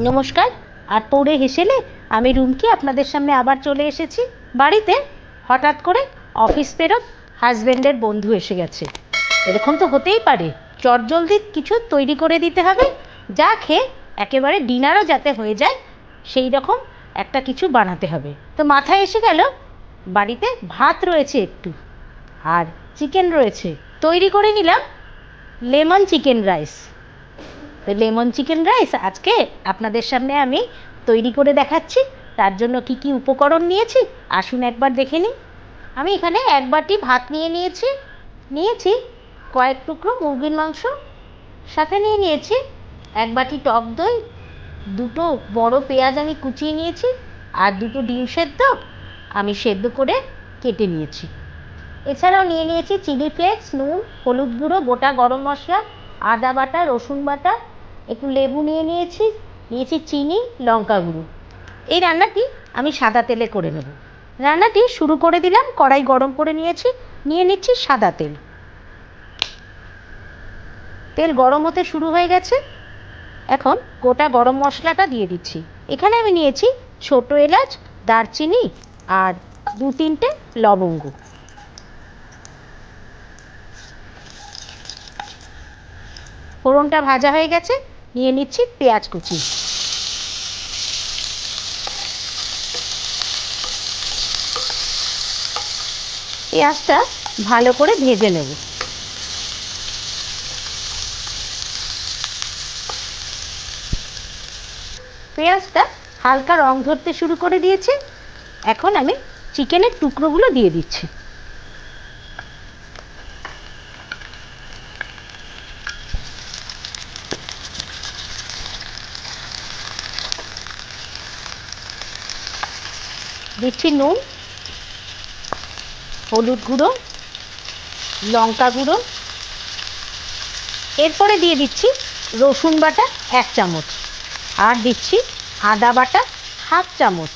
নমস্কার। আর পড়ে হেসেলে আমি রুমকি আপনাদের সামনে আবার চলে এসেছি। বাড়িতে হঠাৎ করে অফিস ফেরত হাজব্যান্ডের বন্ধু এসে গেছে। এরকম তো হতেই পারে, চটজলদি কিছু তৈরি করে দিতে হবে, যা খেয়ে একেবারে ডিনারও যাতে হয়ে যায় সেই রকম একটা কিছু বানাতে হবে। তো মাথায় এসে গেল বাড়িতে ভাত রয়েছে একটু, আর চিকেন রয়েছে। তৈরি করে নিলাম লেমন চিকেন রাইস। তো লেমন চিকেন রাইস আজকে আপনাদের সামনে আমি তৈরি করে দেখাচ্ছি। তার জন্য কি কি উপকরণ নিয়েছি আসুন একবার দেখে নিই। আমি এখানে এক বাটি ভাত নিয়েছি কয়েক টুকরো মুরগির মাংস, সাথে নিয়েছি এক বাটি টক দই, দুটো বড় পেঁয়াজ আমি কুচিয়ে নিয়েছি, আর দুটো ডিম সেদ্ধ আমি সেদ্ধ করে কেটে নিয়েছি। এছাড়াও নিয়েছি চিলি ফ্লেক্স, নুন, হলুদ গুঁড়ো, গোটা গরম মশলা, আদা বাটা, রসুন বাটা, একটু লেবু নিয়েছি চিনি, লঙ্কা গুঁড়ো। এই রান্নাটি আমি সাদা তেলে করে নেব। রান্নাটি শুরু করে দিলাম। কড়াই গরম করে নিচ্ছি সাদা তেল। তেল গরম হতে শুরু হয়ে গেছে। এখন গোটা গরম মশলাটা দিয়ে দিচ্ছি। এখানে আমি নিয়েছি ছোটো এলাচ, দারচিনি আর 2-3টে লবঙ্গ। ফোড়নটা ভাজা হয়ে গেছে, নিয়ে নিচ্ছি পেঁয়াজ কুচি। পেঁয়াজটা ভালো করে ভেজে নেব। পেঁয়াজটা হালকা রং ধরতে শুরু করে দিয়েছে। এখন আমি চিকেনের টুকরোগুলো দিয়ে দিচ্ছি। দিচ্ছি নুন, হলুদ গুঁড়ো, লঙ্কা গুঁড়ো। এরপরে দিয়ে দিচ্ছি রসুন বাটা 1 চামচ, আর দিচ্ছি আদা বাটা 1/2 চামচ।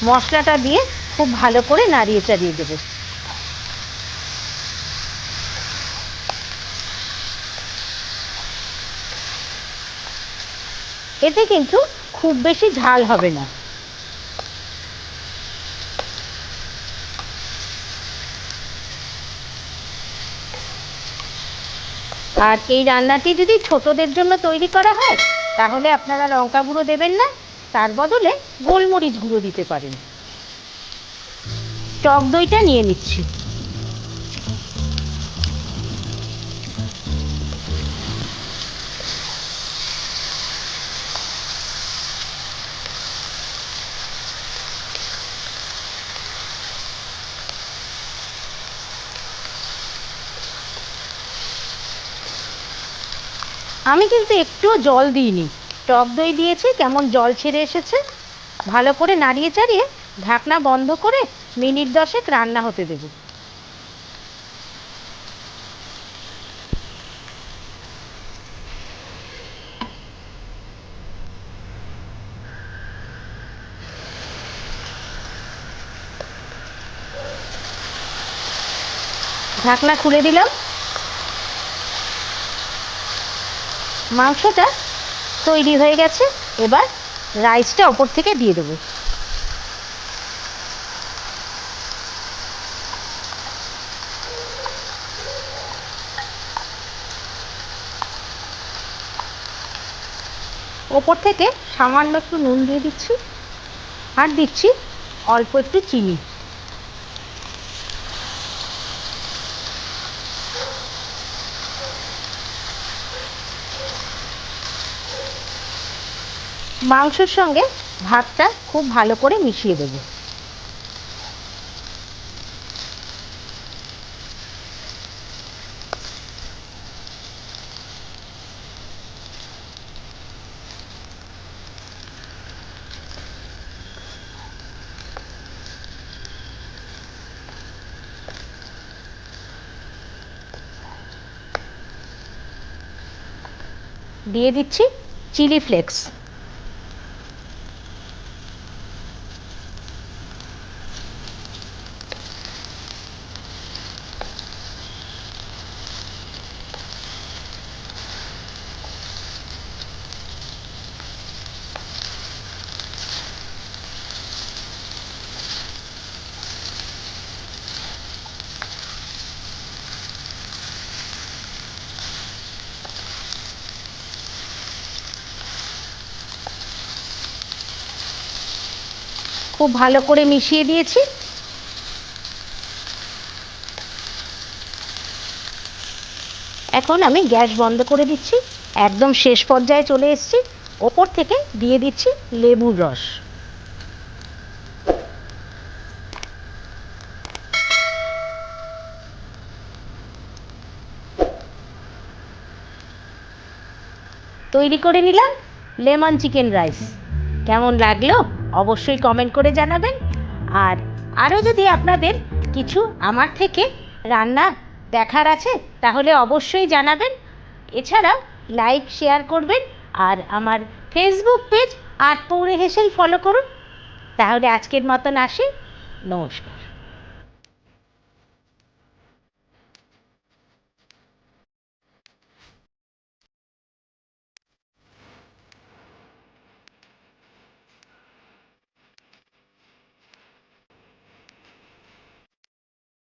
মশলাটা দিয়ে খুব ভালো করে নাড়িয়ে চাড়িয়ে দেবো। এতে কিন্তু খুব বেশি ঝাল হবে না। আর এই রান্নাটি যদি ছোটদের জন্য তৈরি করা হয় তাহলে আপনারা লঙ্কা গুঁড়ো দেবেন না, তার বদলে গোলমরিচ গুঁড়ো দিতে পারেন। টক দইটা নিয়ে নিচ্ছি। আমি কিন্তু একটুও জল দিইনি, টক দই দিয়েছি, কেমন জল ছেড়ে এসেছে। ভালো করে নাড়িয়ে চাড়িয়ে ঢাকনা বন্ধ করে মিনিট 10 রান্না হতে দেব। ঢাকনা খুলে দিলাম। মাংসটা তৈরি হয়ে গেছে। এবার রাইসটা ওপর থেকে দিয়ে দেবো। ওপর থেকে সামান্য একটু নুন দিয়ে দিচ্ছি, আর দিচ্ছি অল্প একটু চিনি। মাংসের সঙ্গে ভাতটা খুব ভালো করে মিশিয়ে দেবো। দিয়ে দিচ্ছি চিলি ফ্লেক্স। খুব ভালো করে মিশিয়ে দিয়েছি। এখন আমি গ্যাস বন্ধ করে দিচ্ছি। একদম শেষ পর্যায়ে চলে এসেছি। ওপর থেকে দিয়ে দিচ্ছি লেবুর রস। তৈরি করে নিলাম লেমন চিকেন রাইস। কেমন লাগলো অবশ্যই কমেন্ট করে জানাবেন। আর আরও যদি আপনাদের কিছু আমার থেকে রান্না দেখার আছে তাহলে অবশ্যই জানাবেন। এছাড়াও লাইক শেয়ার করবেন আর আমার ফেসবুক পেজ আট পৌরে হেসেল ফলো করুন। তাহলে আজকের মতন আসি, নমস্কার।